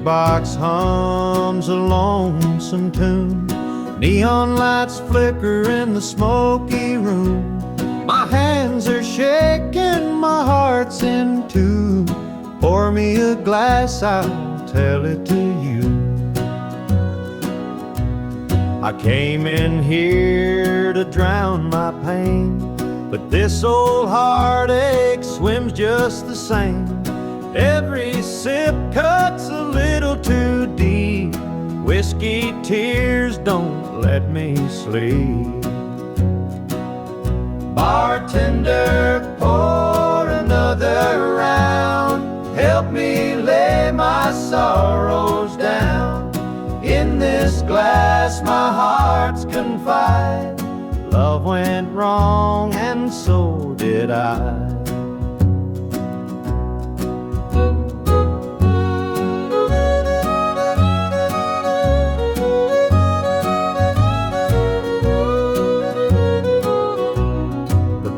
jukebox hums a lonesome tune. Neon lights flicker in the smoky room. My hands are shaking, my heart's in tune. Pour me a glass, I'll tell it to you. I came in here to drown my pain, but this old heartache swims just the same. Every sip cuts a little too deep. Whiskey tears don't let me sleep. Bartender, pour another round. Help me lay my sorrows down. In this glass my heart's confide. Love went wrong and so did I.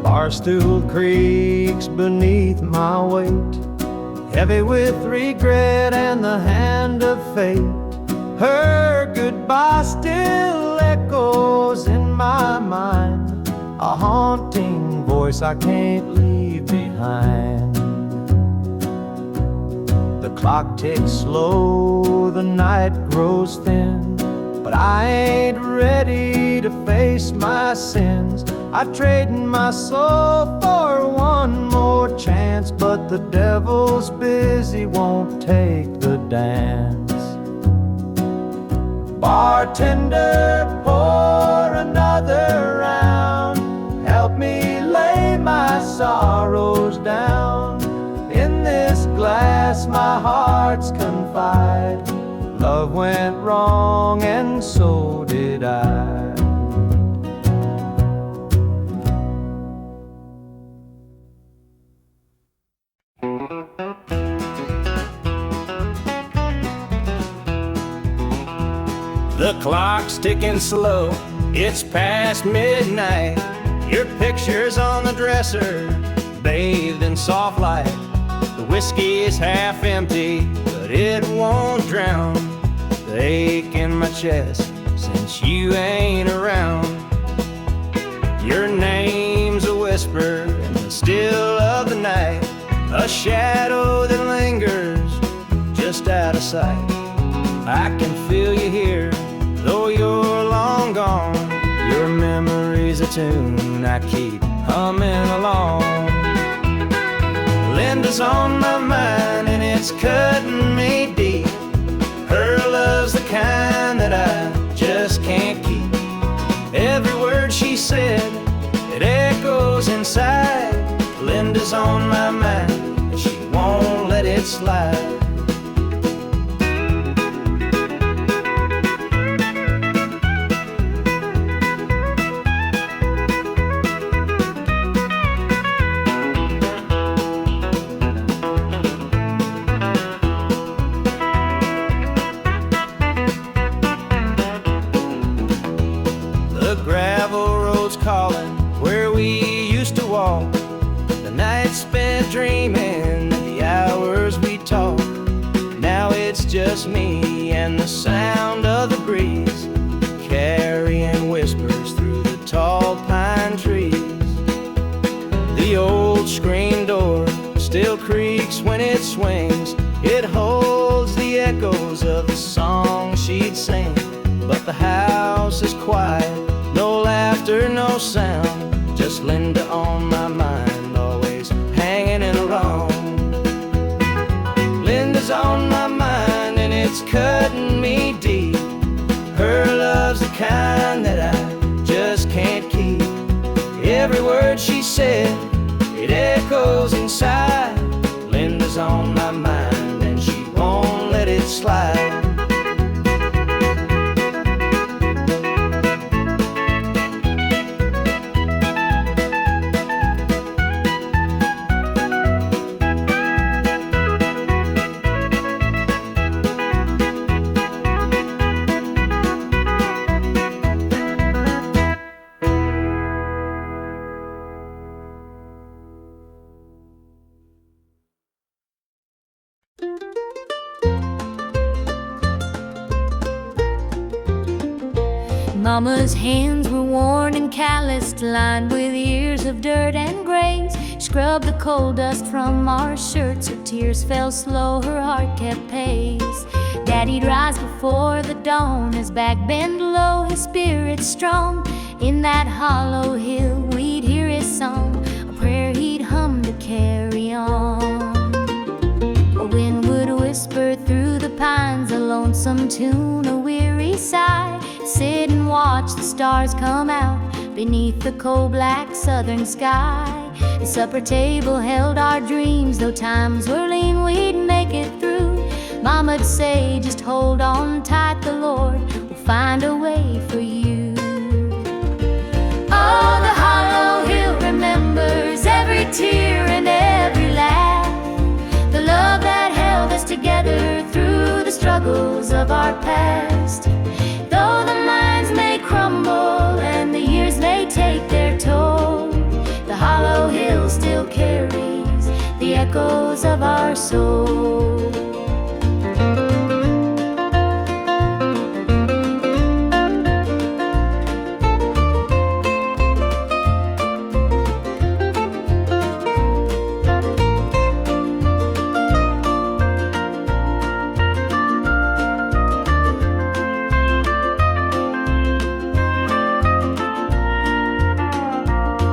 Barstool creaks beneath my weight, heavy with regret and the hand of fate. Her goodbye still echoes in my mind, a haunting voice I can't leave behind. The clock ticks slow, the night grows thin, but I ain't ready to face my sins. I trade my soul for one more chance, but the devil's busy, won't take the dance. Bartender, pour another round. Help me lay my sorrows down. In this glass my heart's confide. Love went wrong and so did I. The clock's ticking slow, it's past midnight. Your picture's on the dresser, bathed in soft light. The whiskey is half empty, but it won't drown the ache in my chest since you ain't around. Your name's a whisper in the still of the night, a shadow that lingers just out of sight. I can feel you here, though you're long gone. Your memory's a tune I keep humming along. Linda's on my mind and it's cutting me deep. Her love's the kind that I just can't keep. Every word she said, it echoes inside. Linda's on my mind and she won't let it slide. Dreaming the hours we talk. Now it's just me and the sound of the breeze, carrying whispers through the tall pine trees. The old screen door still creaks when it swings. It holds the echoes of the song she'd sing. But the house is quiet, no laughter, no sound, just Linda on my mind, hanging around. Linda's on my mind and it's cutting me deep. Her love's the kind that I just can't keep. Every word she said, it echoes inside. Linda's on my mind and she won't let it slide. Mama's hands were worn and calloused, lined with years of dirt and graze. Scrubbed the coal dust from our shirts, her tears fell slow, her heart kept pace. Daddy'd rise before the dawn, his back bent low, his spirit strong. In that hollow hill we'd hear his song, a prayer he'd hum to carry on. A wind would whisper through the pines, a lonesome tune, a weary sigh. Sit and watch the stars come out beneath the coal-black southern sky. The supper table held our dreams, though times were lean, we'd make it through. Mama'd say, just hold on tight, the Lord will find a way for you. Oh, the hollow hill remembers every tear and every laugh, the love that held us together through the struggles of our past. Though the minds may crumble and the years may take their toll, the hollow hill still carries the echoes of our soul.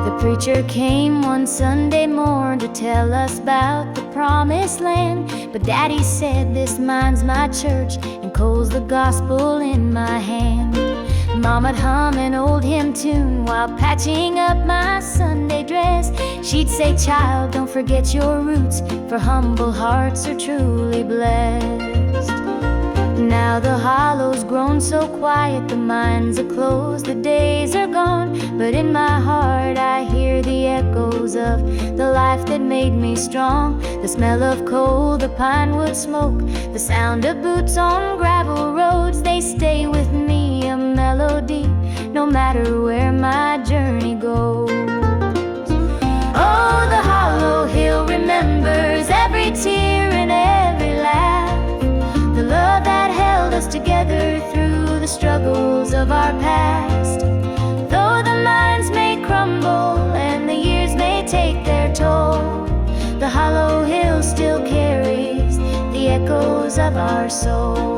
The preacher came one Sunday morn to tell us about the promised land. But Daddy said, this mine's my church, and coal's the gospel in my hand. Mama'd hum an old hymn tune while patching up my Sunday dress. She'd say, child, don't forget your roots, for humble hearts are truly blessed. Now the hollow's grown so quiet, the mines are closed, the days are gone. But in my heart I hear the echoes of the life that made me strong. The smell of coal, the pine wood smoke, the sound of boots on gravel roads, they stay with me, a melody, no matter where my journey goes. Oh, the hollow hill remembers every tear and every laugh, the love that held us together through the struggles of our past. Though the minds may crumble and the years may take their toll, the hollow hill still carries the echoes of our soul.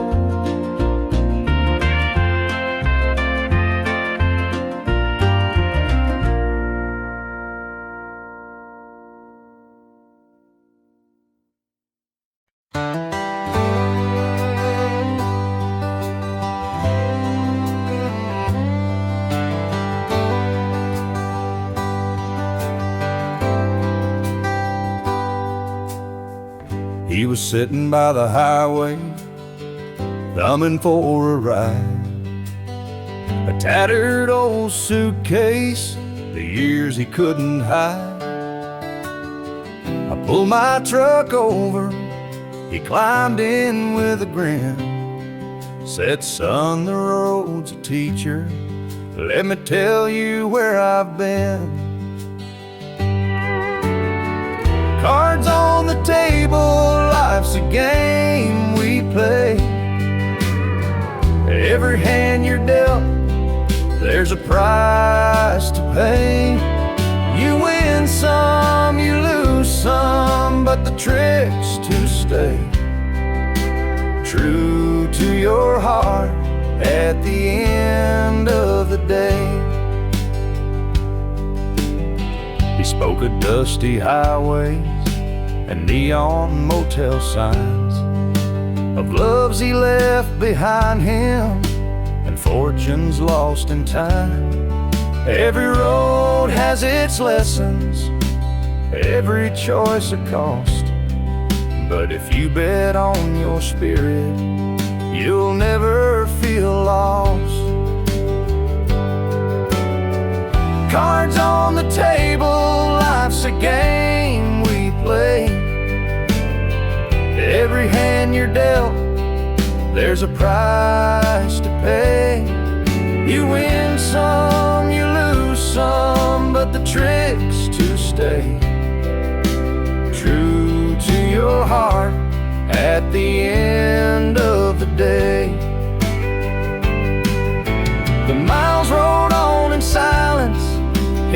He was sitting by the highway, thumbing for a ride. A tattered old suitcase, the years he couldn't hide. I pulled my truck over, he climbed in with a grin. Said, son, the road's a teacher, let me tell you where I've been. Cards on the table, life's a game we play. Every hand you're dealt, there's a price to pay. You win some, you lose some, but the trick's to stay true to your heart at the end of the day. He spoke of dusty highways and neon motel signs, of loves he left behind him and fortunes lost in time. Every road has its lessons, every choice a cost, but if you bet on your spirit, you'll never feel lost. Cards on the table, life's a game we play. Every hand you're dealt, there's a price to pay. You win some, you lose some, but the trick's to stay true to your heart at the end of the day. The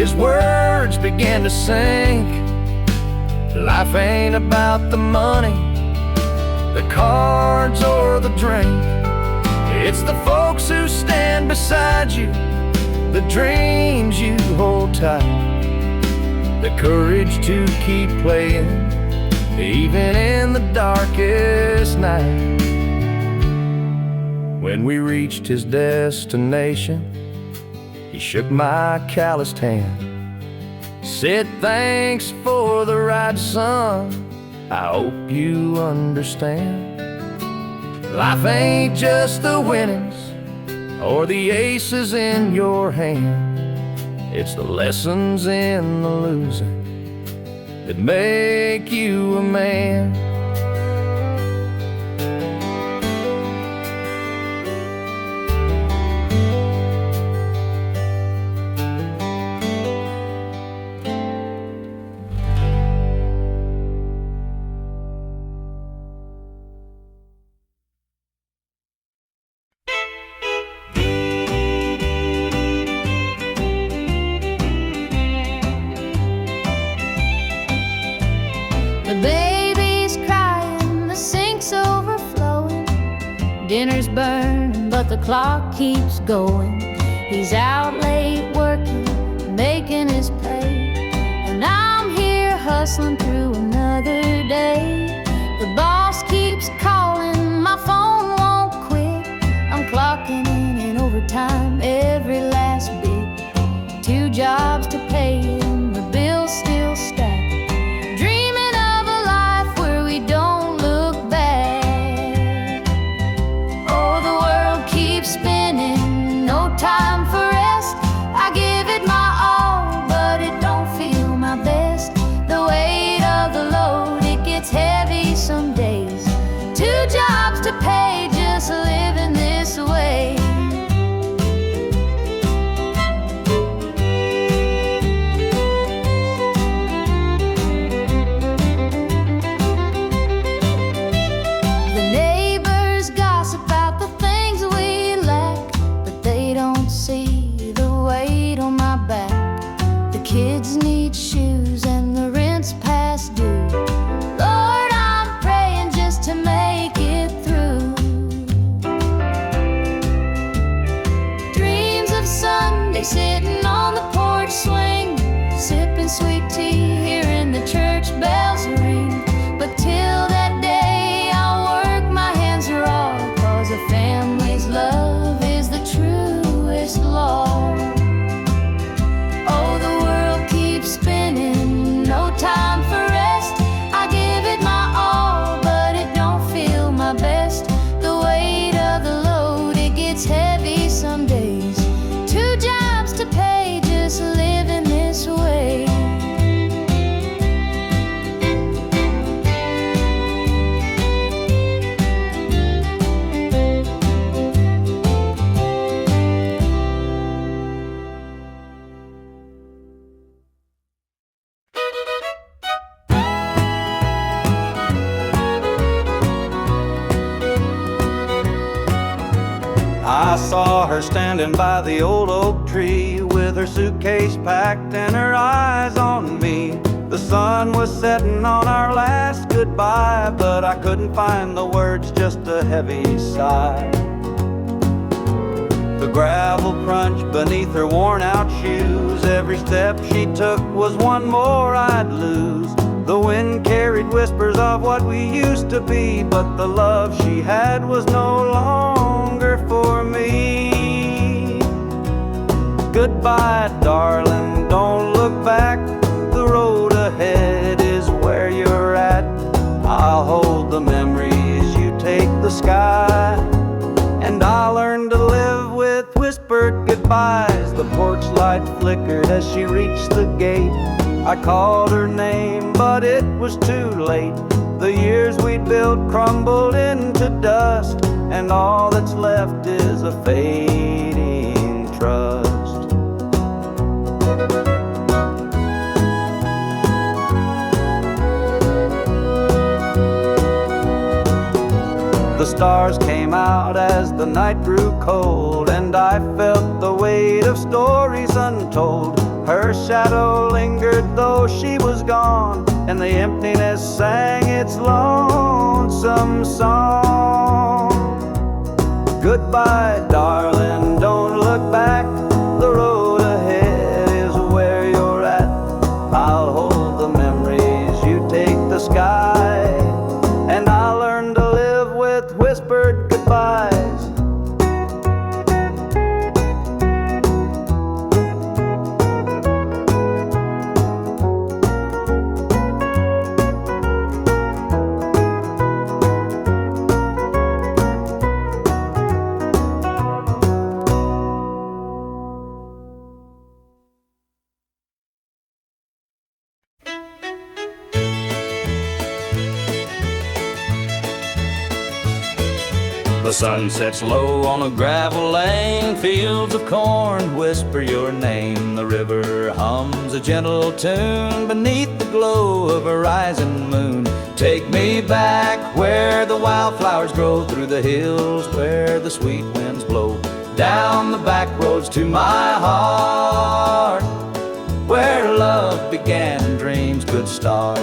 His words began to sink. Life ain't about the money, the cards, or the drink. It's the folks who stand beside you, the dreams you hold tight, the courage to keep playing, even in the darkest night. When we reached his destination, he shook my calloused hand, said, "Thanks for the ride, son, I hope you understand. Life ain't just the winnings or the aces in your hand. It's the lessons in the losing that make you a man." The baby's crying, the sink's overflowing. Dinner's burning, but the clock keeps going. He's out late working, making his pay, and I'm here hustling through another day. The boss keeps calling, my phone won't quit. I'm clocking in and overtime every last bit. 2 jobs to pay and the bills still stack. Dreaming of a life where we don't look back. Oh, the world keeps spinning, no time for rest. I give it my all, but it don't feel my best. The weight of the load, it gets heavy some days. 2 jobs to pay, just living this way. The neighbors gossip about the things we lack, but they don't see the weight on my back. The kids need shoes and the rent's past due. Lord, I'm praying just to make it through. Dreams of Sunday sitting on the porch swing, sipping sweet tea, hearing the church bells ring. But till that day, I'll work my hands raw, 'cause a family's love is the truest law. Oh, the world keeps spinning, no time for rest. I give it my all, but it don't feel my best. The weight of the load, it gets heavy some days. 2 jobs to pay, just living this way. I saw her standing by the old oak tree with her suitcase packed and her eyes on me. The sun was setting on our last goodbye, but I couldn't find the words, just a heavy sigh. The gravel crunched beneath her worn out shoes. Every step she took was one more I'd lose. The wind carried whispers of what we used to be, but the love she had was no longer for me. Goodbye, darling, don't look back. The road ahead is where you're at. I'll hold the memories, you take the sky, and I'll learn to live with whispered goodbyes. The porch light flickered as she reached the gate. I called her name, but it was too late. The years we'd built crumbled into dust, and all that's left is a fading trust. The stars came out as the night grew cold, and I felt the weight of stories untold. Her shadow lingered though she was gone, and the emptiness sang its lonesome song. Goodbye, darling, don't look back. The road ahead is where you're at. I'll hold the memories, you take the sky, and I'll learn to live with whispered goodbyes. The sun sets low on a gravel lane, fields of corn whisper your name. The river hums a gentle tune beneath the glow of a rising moon. Take me back where the wildflowers grow, through the hills where the sweet winds blow, down the back roads to my heart, where love began and dreams could start.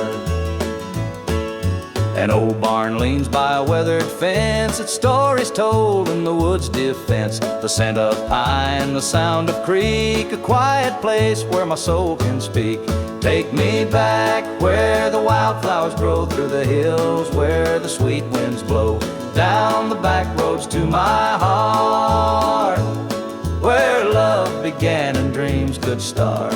An old barn leans by a weathered fence, its stories told in the wood's defense. The scent of pine, the sound of creek, a quiet place where my soul can speak. Take me back where the wildflowers grow, through the hills where the sweet winds blow, down the back roads to my heart, where love began and dreams could start.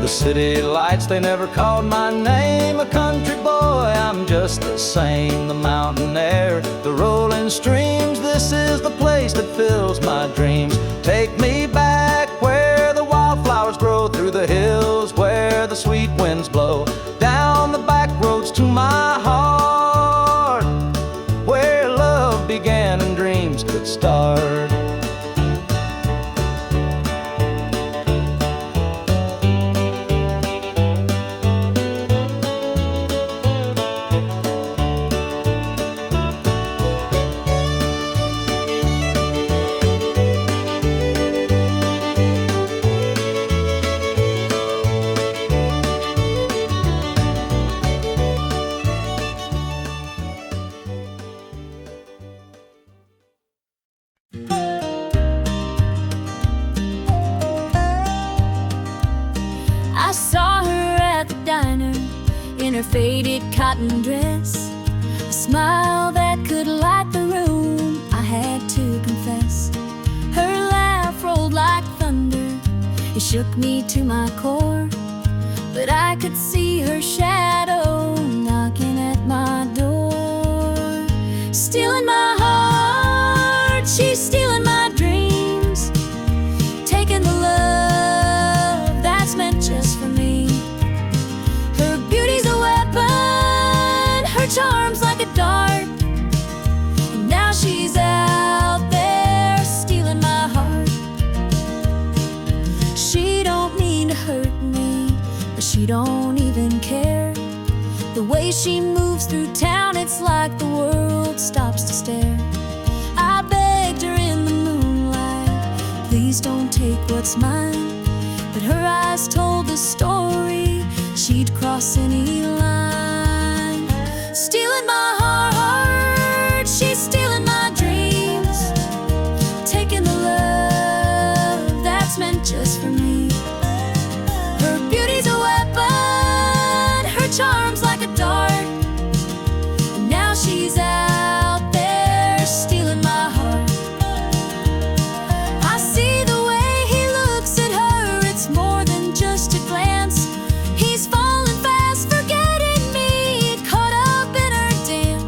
The city lights, they never called my name. A country boy, I'm just the same. The mountain air, the rolling streams, this is the place that fills my dreams. Take me back where the wildflowers grow, through the hills where the sweet winds blow, down the back roads to my heart, where love began and dreams could start. I saw her at the diner in her faded cotton dress, a smile that could light the room, I had to confess. Her laugh rolled like thunder, it shook me to my core, but I could see her shadow knocking at my door. Stealing my heart, she's stealing my dreams, taking the love that's meant just for me. Her beauty's a weapon, her charm's like a dart, and now she's out there stealing my heart. She don't mean to hurt me, but she don't even care. The way she moves through town, it's like the world stops to stare. I begged her in the moonlight, please don't take what's mine, but her eyes told the story, she'd cross any line. Stealing my heart, she's stealing my dreams, taking the love that's meant just for me. Her beauty's a weapon, her charm's like a dart, and now she's out there stealing my heart. I see the way he looks at her, it's more than just a glance. He's falling fast, forgetting me, caught up in her dance.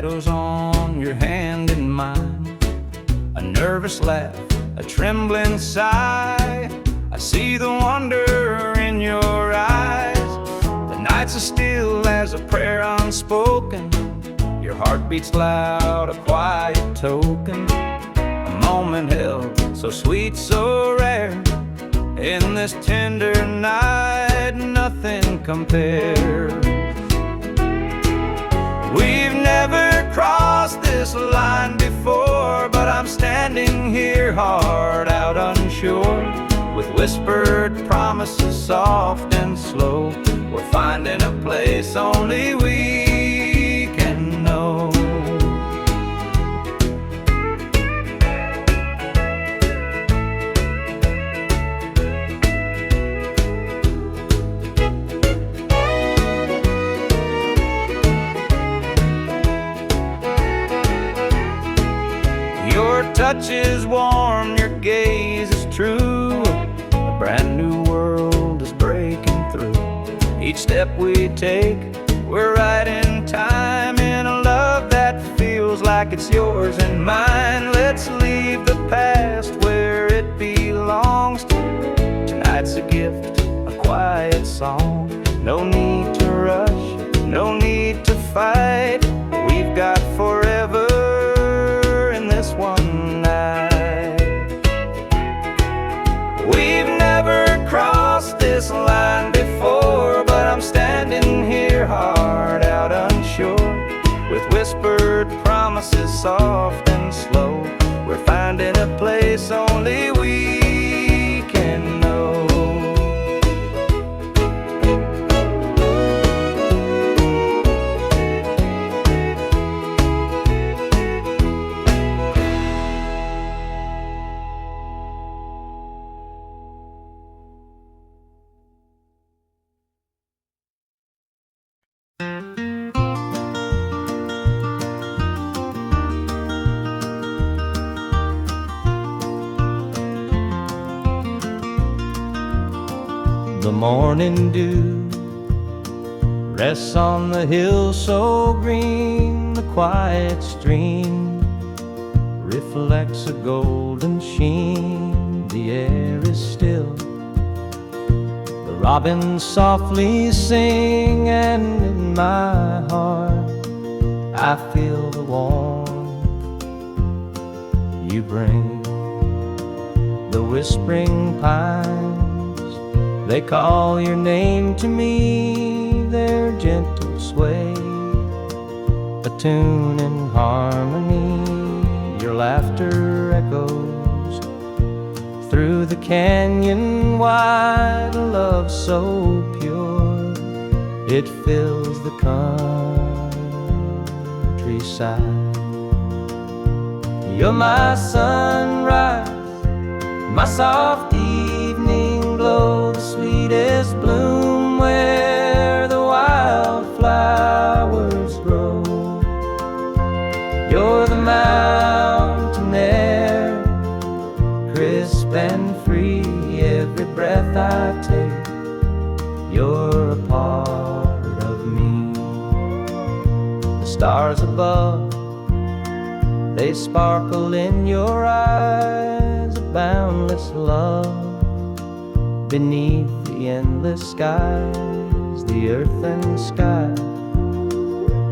shadows on your hand and mine. A nervous laugh, a trembling sigh. I see the wonder in your eyes. The nights are still as a prayer unspoken. Your heart beats loud, a quiet token. A moment held, so sweet, so rare. In this tender night, nothing compares. We've never crossed this line before, but I'm standing here, heart out unsure, with whispered promises soft and slow. We're finding a place only we can know. Your touch is warm, your gaze is true. A brand new world is breaking through. Each step we take, we're right in time, in a love that feels like it's yours and mine. Let's leave the past where it belongs to. Tonight's a gift, a quiet song. No need to rush, no need to fight. We've got forever in this one night. We've never crossed this line before, but I'm standing here, heart out unsure, with whispered promises soft and slow. We're finding a place only we can know. The morning dew rests on the hill so green. The quiet stream reflects a golden sheen. The air is still, the robins softly sing, and in my heart I feel the warmth you bring. The whispering pines, they call your name to me, their gentle sway, a tune in harmony. Your laughter echoes through the canyon wide, a love so pure, it fills the countryside. You're my sunrise, my soft evening glow, the sweetest bloom where the wildflowers grow. You're the mountain air, crisp and free, every breath I take, you're a part of me. The stars above, they sparkle in your eyes, a boundless love beneath the endless skies. The earth and sky,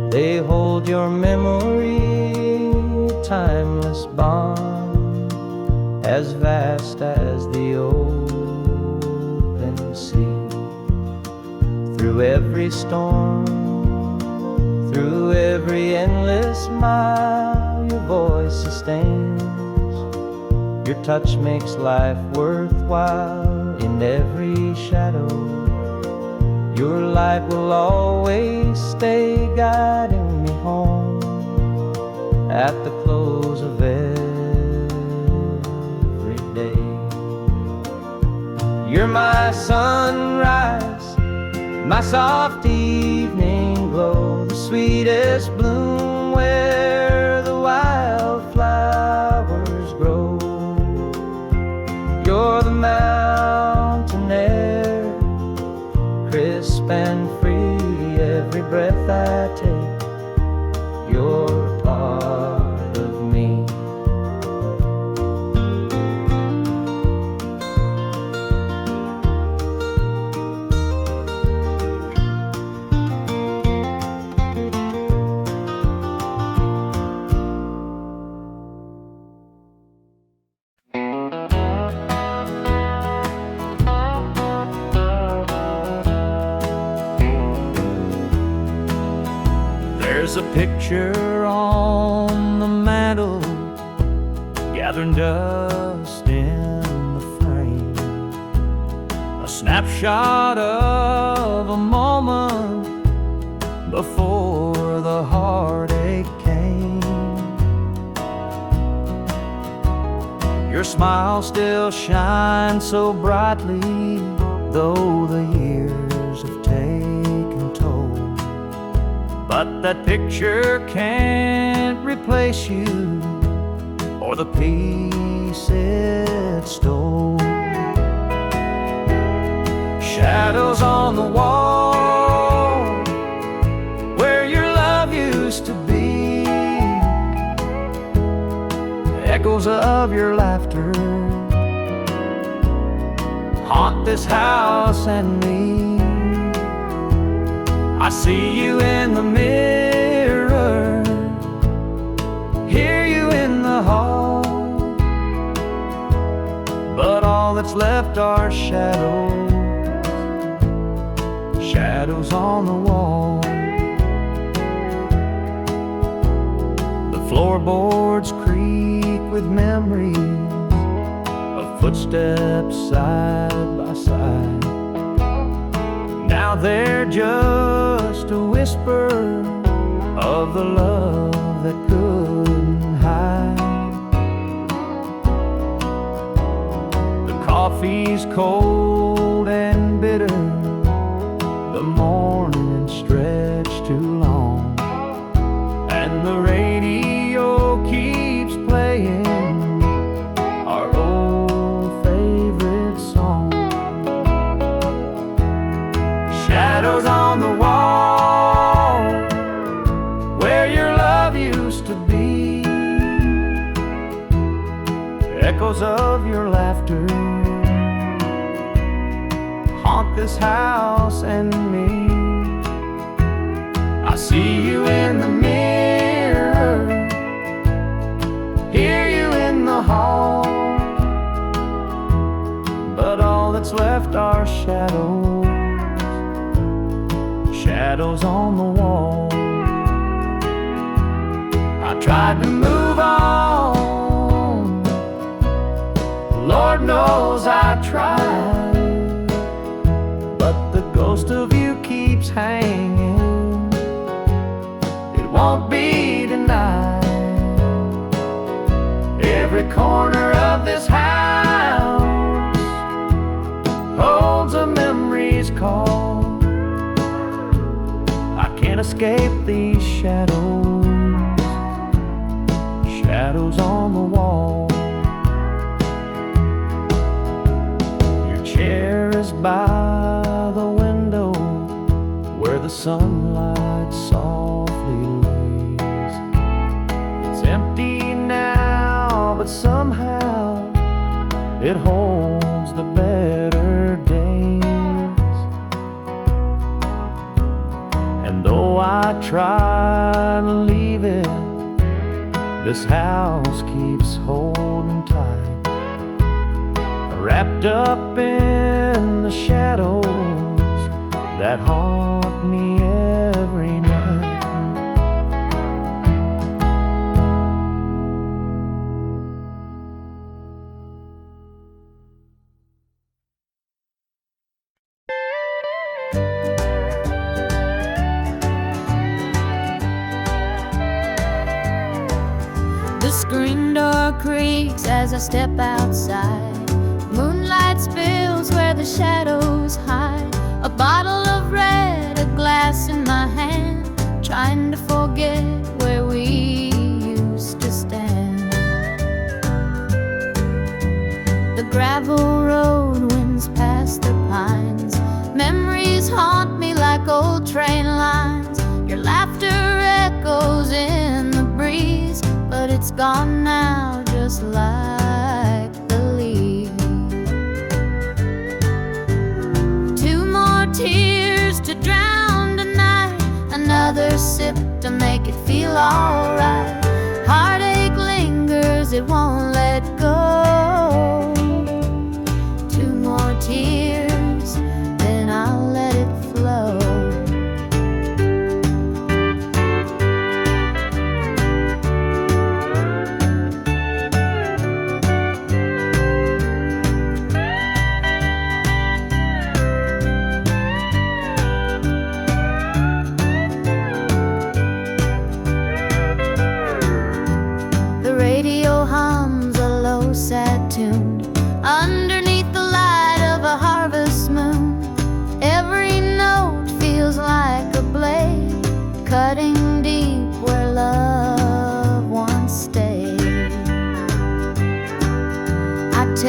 they hold your memory, a timeless bond, as vast as the open sea. Through every storm, through every endless mile, your voice sustains. Your touch makes life worthwhile. In every shadow, your light will always stay, guiding me home at the close of every day. You're my sunrise, my soft evening glow, the sweetest bloom where the wildflowers grow. You're the mountain air, crisp and free, every breath I take, you're There's a picture on the mantle, gathering dust in the frame, a snapshot of a moment before the heartache came. Your smile still shines so brightly, though the years have taken toll. But that picture can't replace you or the peace it stole. Shadows on the wall where your love used to be, echoes of your laughter haunt this house and me. I see you in the mirror, hear you in the hall, but all that's left are shadows, shadows on the wall. The floorboards creak with memories of footsteps side by side. Now they're just a whisper of the love that couldn't hide. The coffee's cold and bitter, the morning stretched too long, and the radio keeps playing our old favorite song. Shadows on the wall where your love used to be, echoes of your laughter haunt this house and me. I see you in the mirror, hear you in the hall, but all that's left are shadows, shadows on the wall. I tried to move on, Lord knows I tried, but the ghost of you keeps hanging, it won't be denied. Every corner of this house holds a memory's call. I can't escape these shadows, shadows on the wall. Your chair is by the window where the sunlight softly lays. It's empty now, but somehow it holds the better days. And though I try to leave it, this house keeps holding tight, wrapped up in the shadows that haunt me every night. The screen door creaks as I step outside. Moonlight spills where the shadows hide. A bottle of red, a glass in my hand, trying to forget where we used to stand. The gravel road winds past the pines. Memories haunt me like old train lines. Your laughter echoes in the breeze, but it's gone now, just like the leaves. Two more tears to drown tonight, another sip to make it feel alright. Heartache lingers, it won't let go. Two more tears, then I'll let it flow.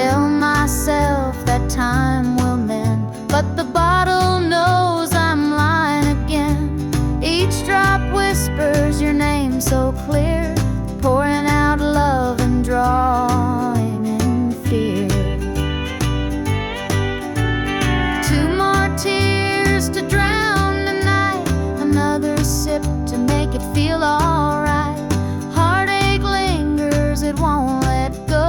tell myself that time will mend, but the bottle knows I'm lying again. Each drop whispers your name so clear, pouring out love and drawing in fear. Two more tears to drown the night, another sip to make it feel alright. Heartache lingers, it won't let go.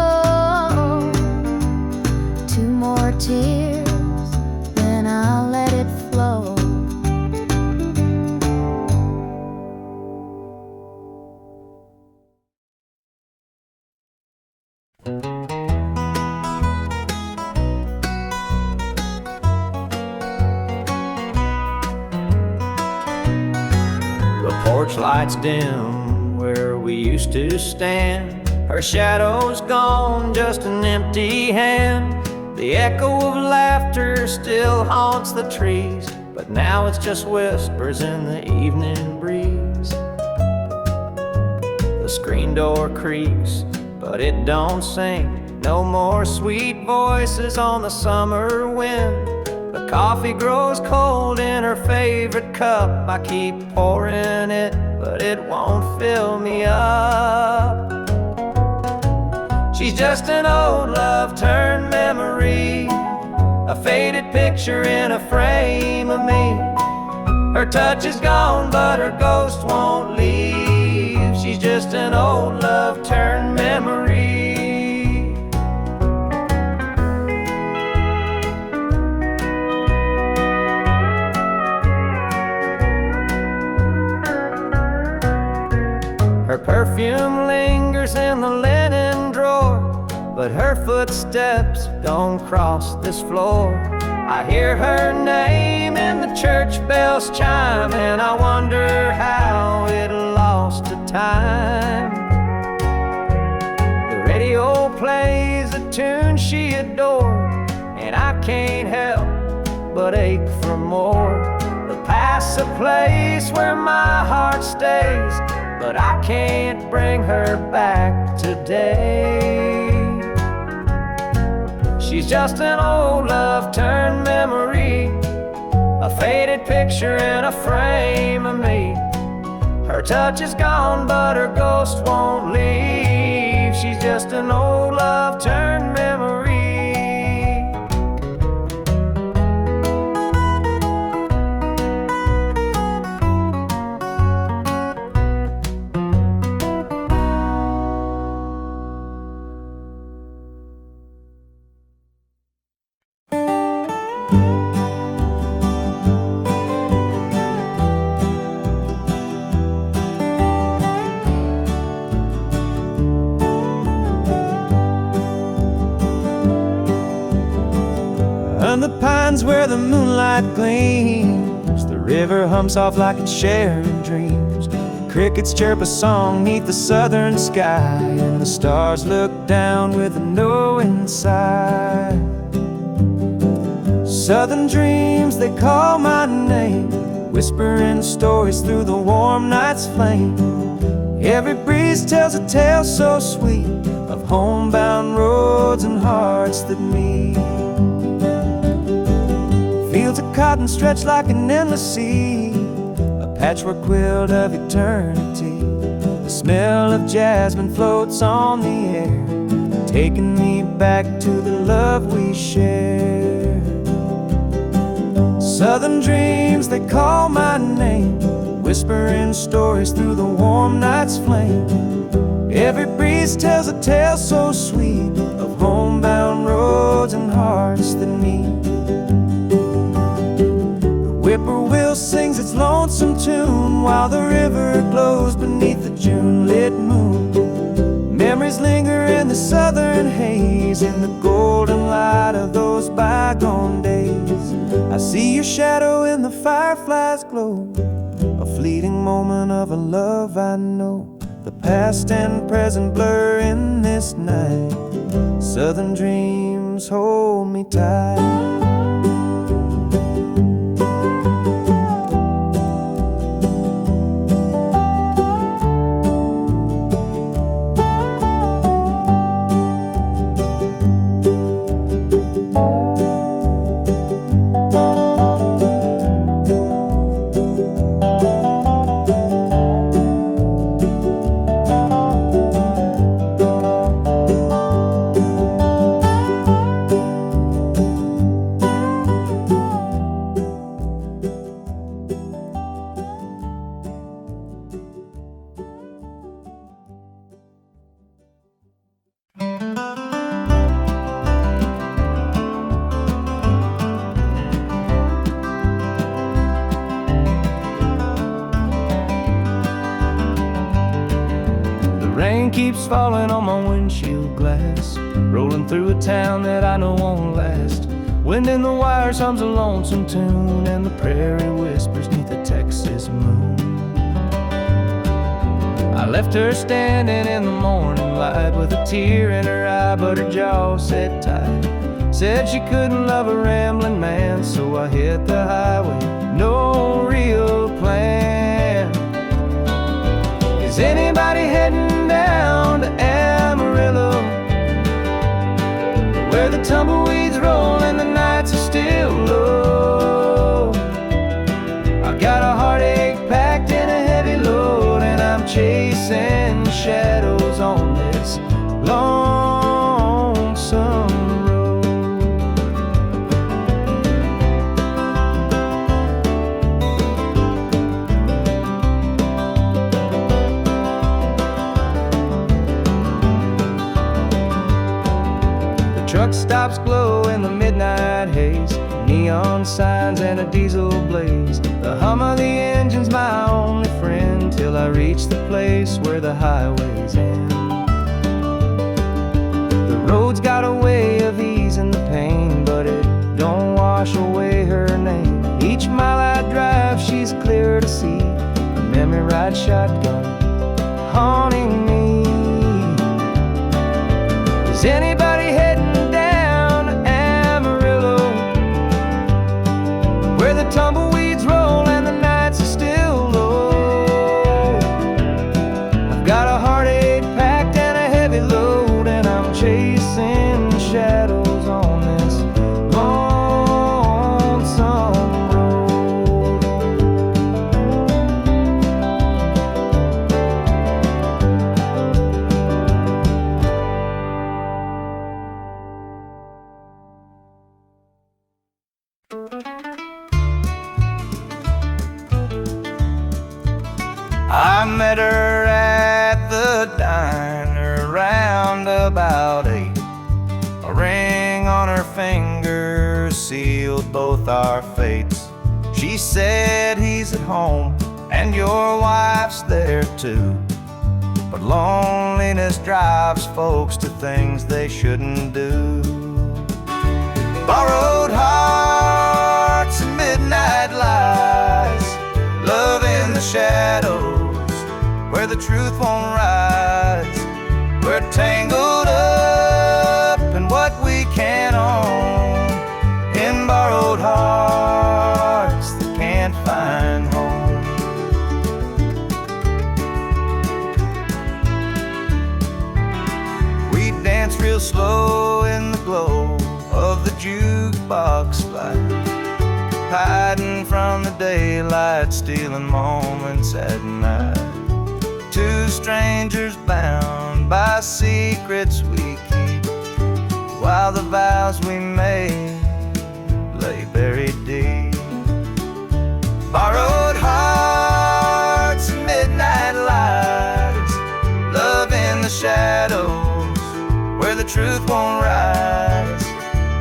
Two more tears, then I'll let it flow. The porch lights dim where we used to stand. Her shadow's gone, just an empty hand. The echo of laughter still haunts the trees, but now it's just whispers in the evening breeze. The screen door creaks, but it don't sing. No more sweet voices on the summer wind. The coffee grows cold in her favorite cup. I keep pouring it, but it won't fill me up. She's just an old love turned memory, a faded picture in a frame of me. Her touch is gone, but her ghost won't leave. She's just an old love turned memory. Her perfume lingers in the linen drawer, but her footsteps don't cross this floor. I hear her name in the church bells chime, and I wonder how it lost to time. The radio plays a tune she adored, and I can't help but ache for more. The past's a place where my heart stays, but I can't bring her back today. She's just an old love turned memory, a faded picture in a frame of me. Her touch is gone, but her ghost won't leave. She's just an old love turned memory. And the pines where the moonlight gleams, the river hums off like it's sharing dreams. The crickets chirp a song 'neath the southern sky, and the stars look down with a knowing sigh. Southern dreams, they call my name, whispering stories through the warm night's flame. Every breeze tells a tale so sweet of homebound roads and hearts that meet. Fields of cotton stretch like an endless sea, a patchwork quilt of eternity. The smell of jasmine floats on the air, taking me back to the love we shared. Southern dreams, they call my name, whispering stories through the warm night's flame. Every breeze tells a tale so sweet of homebound roads and hearts that meet. Whippoorwill sings its lonesome tune while the river glows beneath the June-lit moon. Memories linger in the southern haze, in the golden light of those bygone days. I see your shadow in the firefly's glow, a fleeting moment of a love I know. The past and present blur in this night. Southern dreams hold me tight. keeps falling on my windshield glass, rolling through a town that I know won't last. Wind in the wires hums a lonesome tune, and the prairie whispers neath the Texas moon. I left her standing in the morning light with a tear in her eye, but her jaw said tight. Said she couldn't love a rambling man, so I hit the highway, no real plan. Is anybody heading down to Amarillo, where the tumbleweeds roll and the nights are still low? I got a heartache packed in a heavy load, and I'm chasing shadows on this lonesome road. The truck stops glow in the midnight haze, neon signs and a diesel blaze. The hum of the engine's my only friend, till I reach the place where the highways end. The road's got a way of easing the pain, but it don't wash away her name. Each mile I drive, she's clear to see, a memory ride shotgun haunting me. Is anybody heading down to Amarillo, where the tumbleweeds roll and the nights are still low? I've got a heartache packed and a heavy load, and I'm chasing shadows on this lonesome road. I met her at the diner round about 8. A ring on her finger sealed both our fates. She said he's at home and your wife's there too, but loneliness drives folks to things they shouldn't do. Borrowed hearts and midnight lies, love in the shadows where the truth won't rise. We're tangled up in what we can't own, in borrowed hearts that can't find home. We dance real slow in the glow of the jukebox light, hiding from the daylight, stealing moments at night. Two strangers bound by secrets we keep, while the vows we made lay buried deep. Borrowed hearts and midnight lights, love in the shadows where the truth won't rise.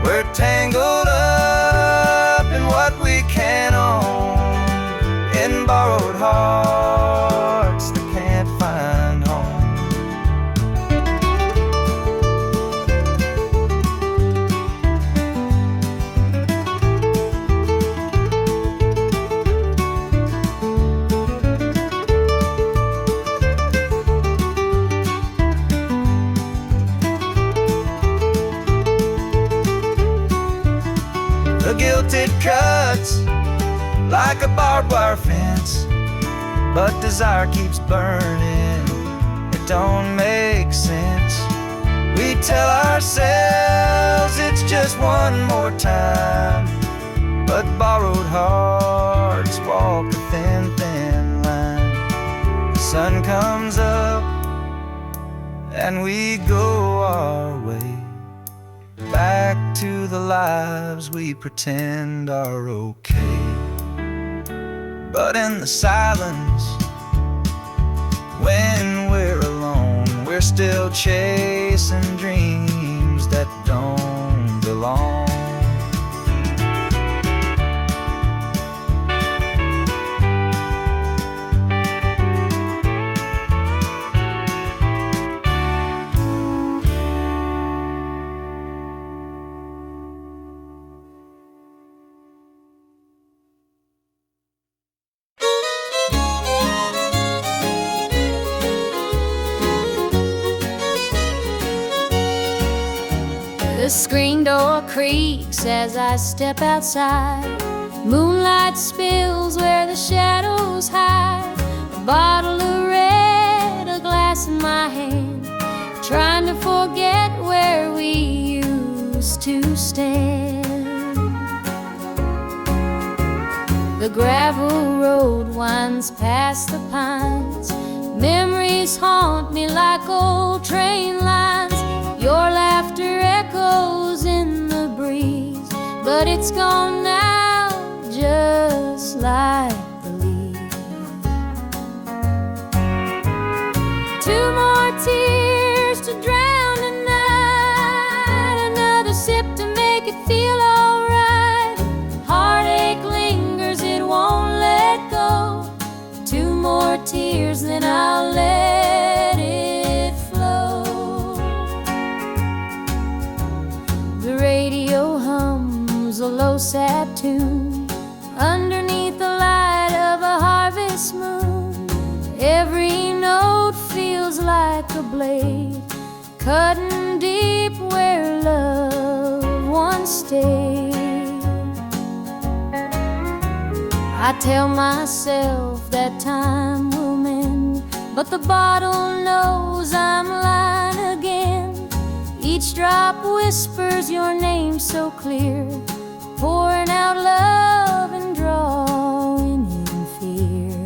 We're tangled up in what we can't own, in borrowed hearts that can't find home. The guilt it cuts like a barbed wire fence, but desire keeps burning, it don't make sense. We tell ourselves it's just one more time, but borrowed hearts walk a thin, thin line. The sun comes up and we go our way, back to the lives we pretend are okay. But in the silence, when we're alone, we're still chasing dreams that don't belong. screen door creaks as I step outside. Moonlight spills where the shadows hide. A bottle of red, a glass in my hand, trying to forget where we used to stand. The gravel road winds past the pines. Memories haunt me like old train lines. Your laughter echoes in the breeze, but it's gone now, just like the leaves. Two more tears to drown the night, another sip to make it feel alright. Heartache lingers, it won't let go. Two more tears, then I'll let it flow. The radio hums a low sad tune underneath the light of a harvest moon. Every note feels like a blade cutting deep where love once stayed. I tell myself that time will mend, but the bottle knows I'm lying again. Each drop whispers your name so clear, pouring out love and drawing in fear.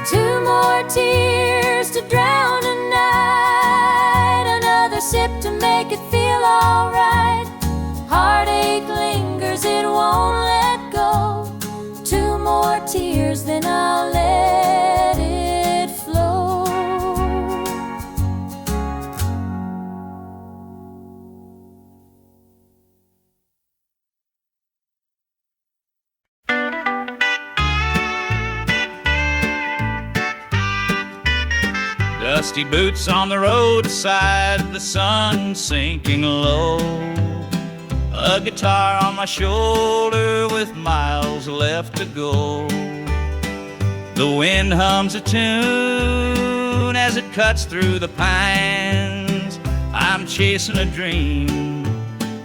Two more tears to drown a night, another sip to make it feel alright. Heartache lingers, it won't let go. Two more tears, then I'll let it flow. Dusty boots on the roadside, the sun sinking low. A guitar on my shoulder with miles left to go. The wind hums a tune as it cuts through the pines. I'm chasing a dream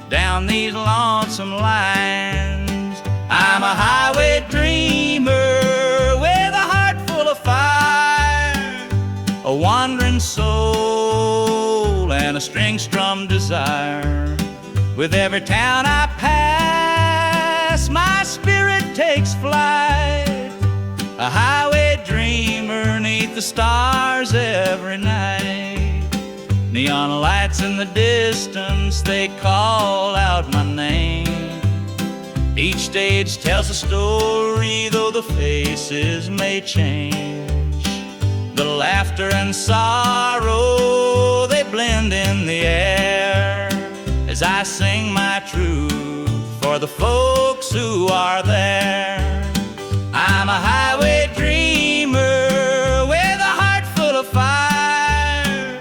down these lonesome lines. I'm a highway dreamer with a heart full of fire, a wandering soul and a string-strummed desire. With every town I pass, my spirit takes flight. A highway dreamer 'neath the stars every night. Neon lights in the distance, they call out my name. Each stage tells a story, though the faces may change. The laughter and sorrow, they blend in the air, as I sing my truth for the folks who are there. I'm a highway dreamer with a heart full of fire,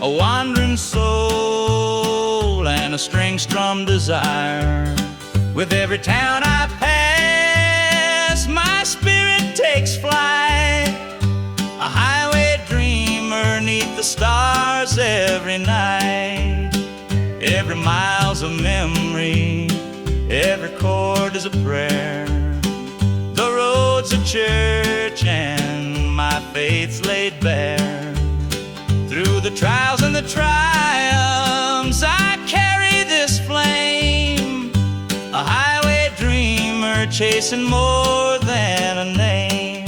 a wandering soul and a string-strummed desire. With every town I pass, my spirit takes flight. A highway dreamer 'neath the stars every night. Every mile's a memory, every chord is a prayer. The road's a church and my faith's laid bare. Through the trials and the triumphs, I carry this flame. A highway dreamer chasing more than a name.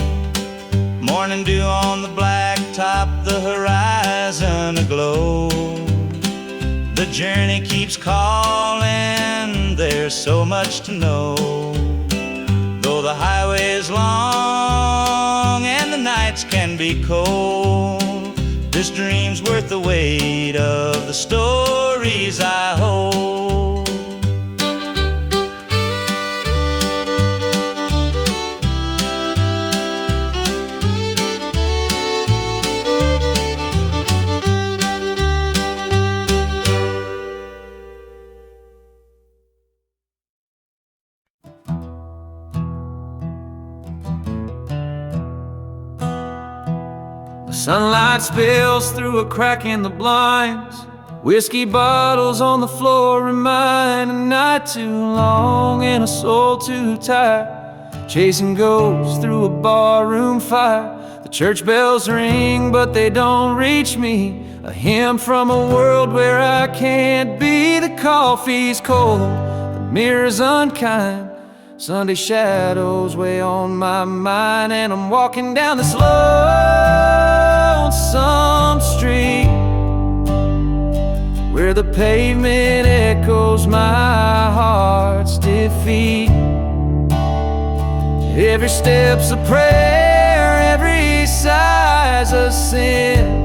Morning dew on the blacktop, the horizon aglow. The journey keeps calling, there's so much to know. Though the highway is long and the nights can be cold, this dream's worth the weight of the stories I hold. Sunlight spills through a crack in the blinds. Whiskey bottles on the floor remind a night too long and a soul too tired, chasing ghosts through a barroom fire. The church bells ring but they don't reach me, a hymn from a world where I can't be. The coffee's cold, the mirror's unkind, Sunday shadows weigh on my mind, and I'm walking down this lonesome street where the pavement echoes my heart's defeat. Every step's a prayer, every sigh's a sin.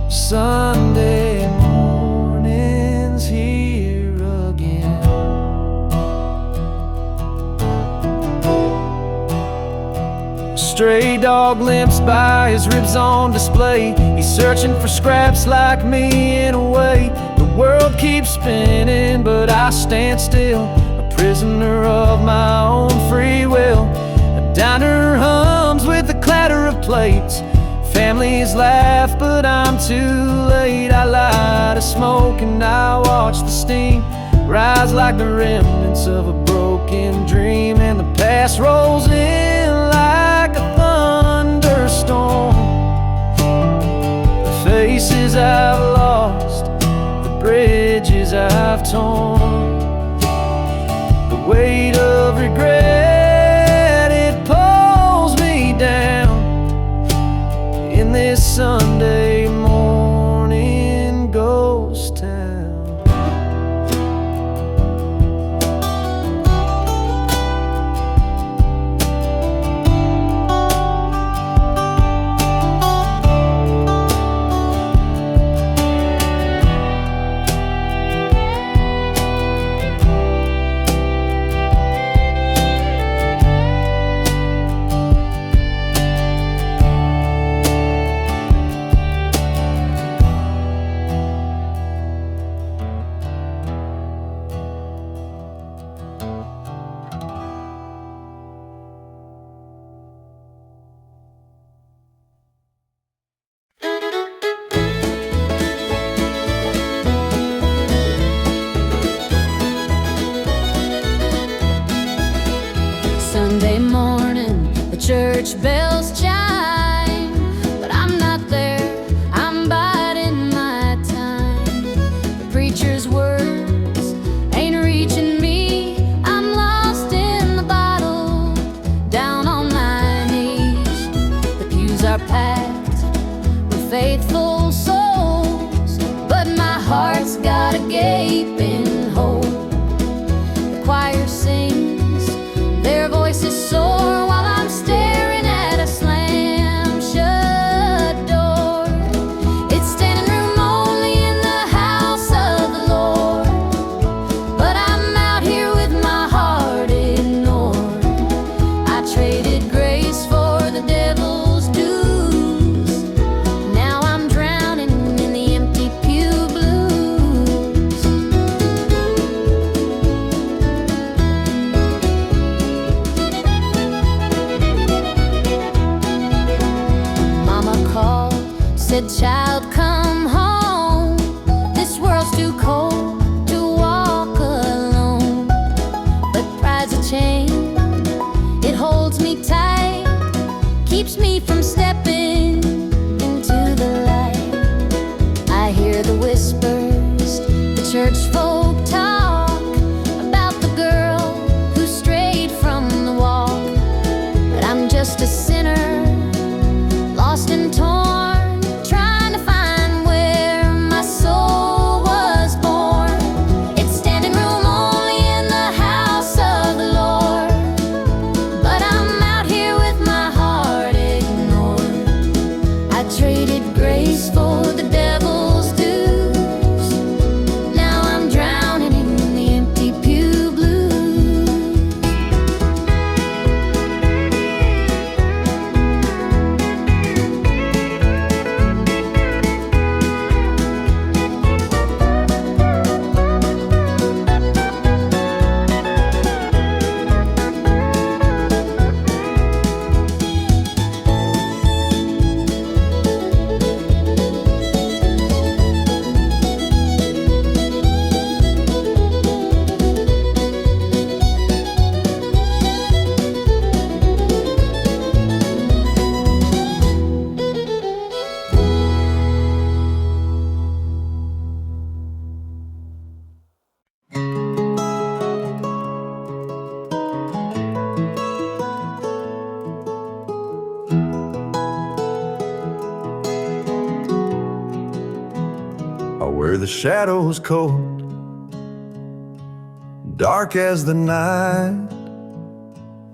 Sunday morning's here again. A stray dog limps by, his ribs on display. He's searching for scraps like me in a way. The world keeps spinning but I stand still, a prisoner of my own free will. A diner hums with the clatter of plates. Families laugh but I'm too late. I light a smoke and I watch the steam rise like the remnants of a broken dream. And the past rolls in like a thunderstorm. The faces I've lost, the bridges I've torn, the weight of regret, it pulls me down in this Sunday morning ghost town. Sunday morning, the church bells chime, but I'm not there, I'm biding my time. The preacher's words ain't reaching me, I'm lost in the bottle, down on my knees. The pews are packed with faithful souls, but my heart's got a gaping hole. The choir sings, their voices soar while I'm staring at a slam-shut door. It's standing room only in the house of the Lord, but I'm out here with my heart ignored. I traded grace for the devil's dues. Now I'm drowning in the empty Pew Blues. Mama called, said, "Child, come home. This world's too cold to walk alone." But pride's a chain, it holds me tight, keeps me from stepping into the light. I hear the whispers, the church folk talk about the girl who strayed from the walk. But I'm just a sinner, lost and torn, trying to find where my soul was born. It's standing room only in the house of the Lord, but I'm out here with my heart ignored. I traded grace for the devil's dues. Now I'm drowning shadow's cold, dark as the night,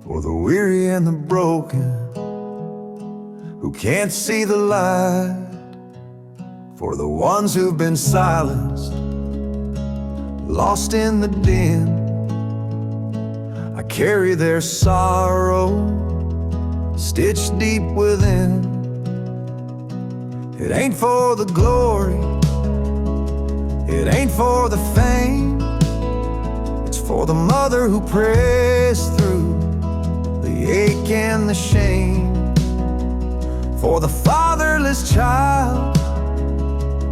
for the weary and the broken who can't see the light, for the ones who've been silenced, lost in the din. I carry their sorrow stitched deep within. It ain't for the glory, it ain't for the fame, it's for the mother who prays through the ache and the shame, for the fatherless child,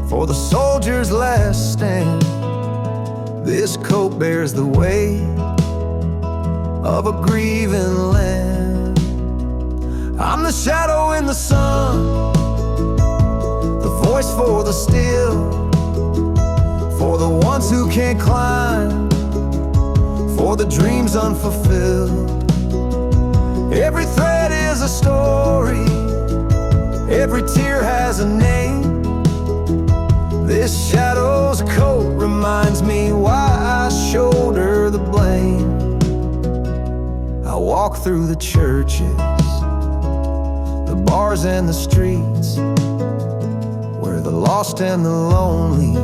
for the soldier's last stand. This coat bears the weight of a grieving land. I'm the shadow in the sun, the voice for the still, for the ones who can't climb, for the dreams unfulfilled. Every thread is a story, every tear has a name. This shadow's coat reminds me why I shoulder the blame. I walk through the churches, the bars and the streets, where the lost and the lonely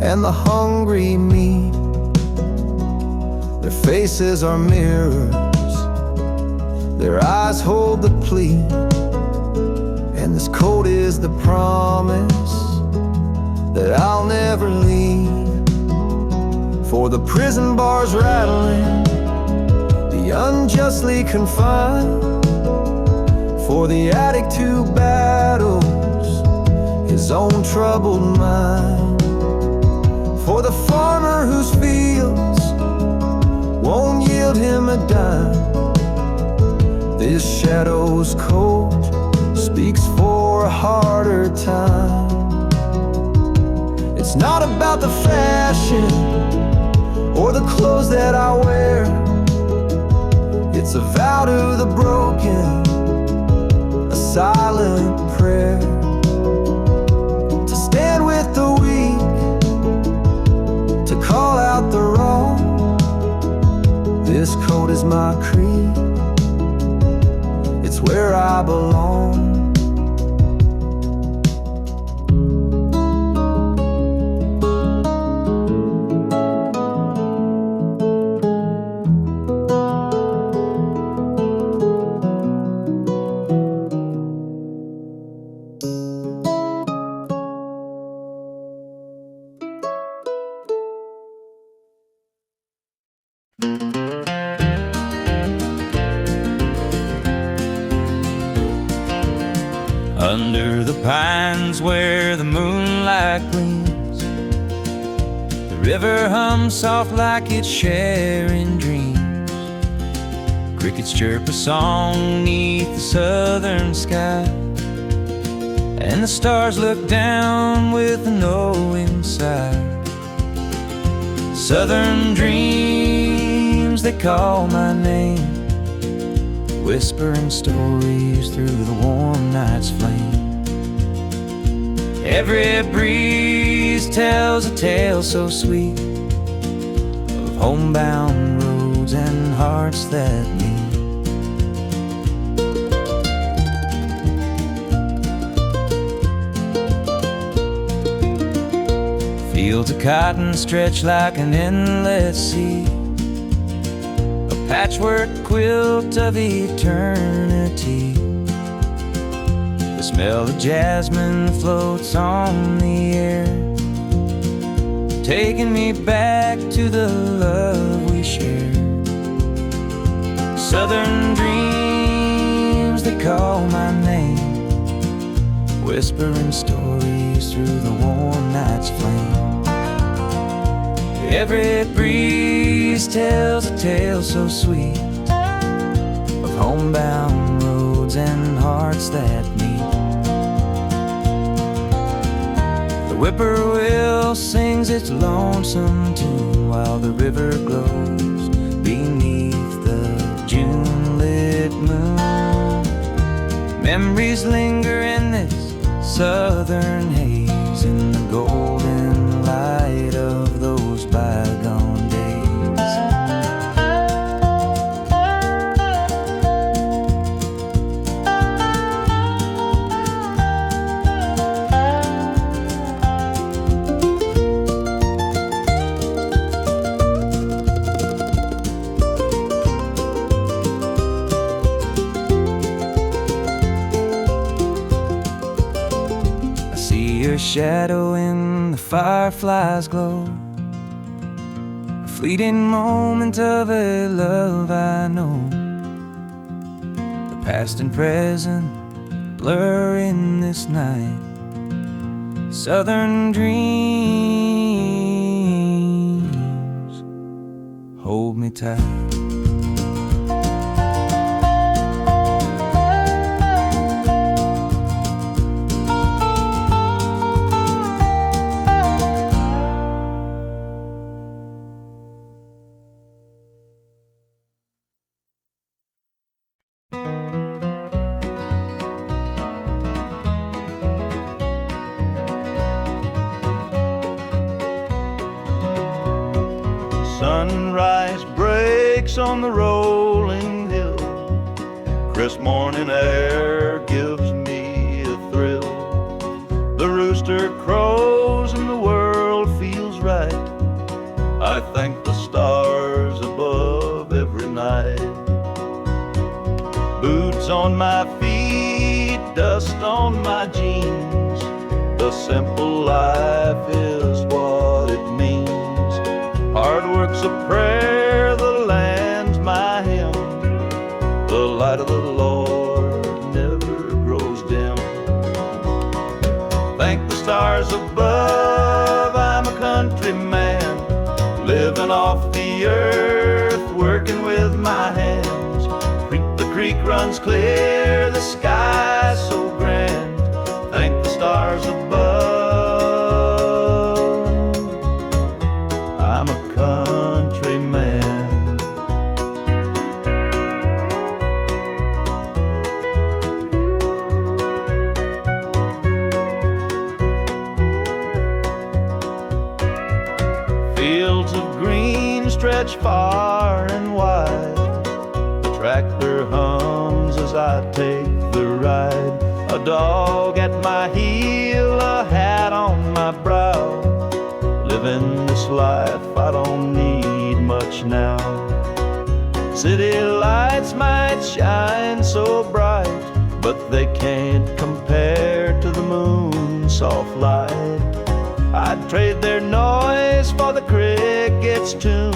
and the hungry meet. Their faces are mirrors, their eyes hold the plea, and this coat is the promise that I'll never leave. For the prison bars rattling, the unjustly confined, for the addict who battles his own troubled mind, for the farmer whose fields won't yield him a dime. This shadow's coat speaks for a harder time. It's not about the fashion or the clothes that I wear. It's a vow to the broken, a silent prayer, to stand with the weak, to call out the wrong. This coat is my creed, it's where I belong. Under the pines where the moonlight gleams, the river hums soft like it's sharing dreams. Crickets chirp a song neath the southern sky, and the stars look down with a knowing sigh. Southern dreams, they call my name, whispering stories through the warm night's flame. Every breeze tells a tale so sweet of homebound roads and hearts that meet. Fields of cotton stretch like an endless sea, a patchwork quilt of eternity. The smell of jasmine floats on the air, taking me back to the love we shared. Southern dreams, they call my name, whispering stories through the warm night's flame. Every breeze tells a tale so sweet of homebound roads and hearts that meet. The whippoorwill sings its lonesome tune while the river glows beneath the June-lit moon. Memories linger in this southern haze, in the golden shadow in the firefly's glow, a fleeting moment of a love I know. The past and present blur in this night. Southern dreams hold me tight. Sunrise breaks on the rolling hill. Crisp morning air gives me a thrill. The rooster crows and the world feels right. I thank the stars above every night. Boots on my feet, dust on my jeans. The simple life is what it means. Hard work's a prayer, the land's my hymn. The light of the Lord never grows dim. Thank the stars above, I'm a country man, living off the earth, working with my hands. The creek runs clear, the sky's so grand. Thank the stars above, I'm a country man. Fields of green stretch far and wide. The tractor hums as I take the ride. A dog at my heel, a hat on my brow. Living this life, I don't need much now. City lights might shine so bright, but they can't compare to the moon's soft light. I'd trade their noise for the cricket's tune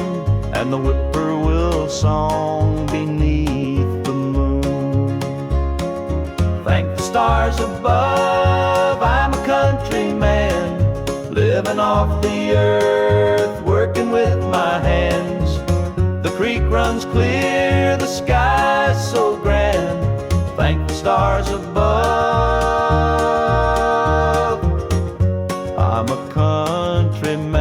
and the whippoorwill song beneath the moon. Thank the stars above, I'm a country man, living off the earth, working with my hands. The creek runs clear, the sky's so grand. Thank the stars above, I'm a country man.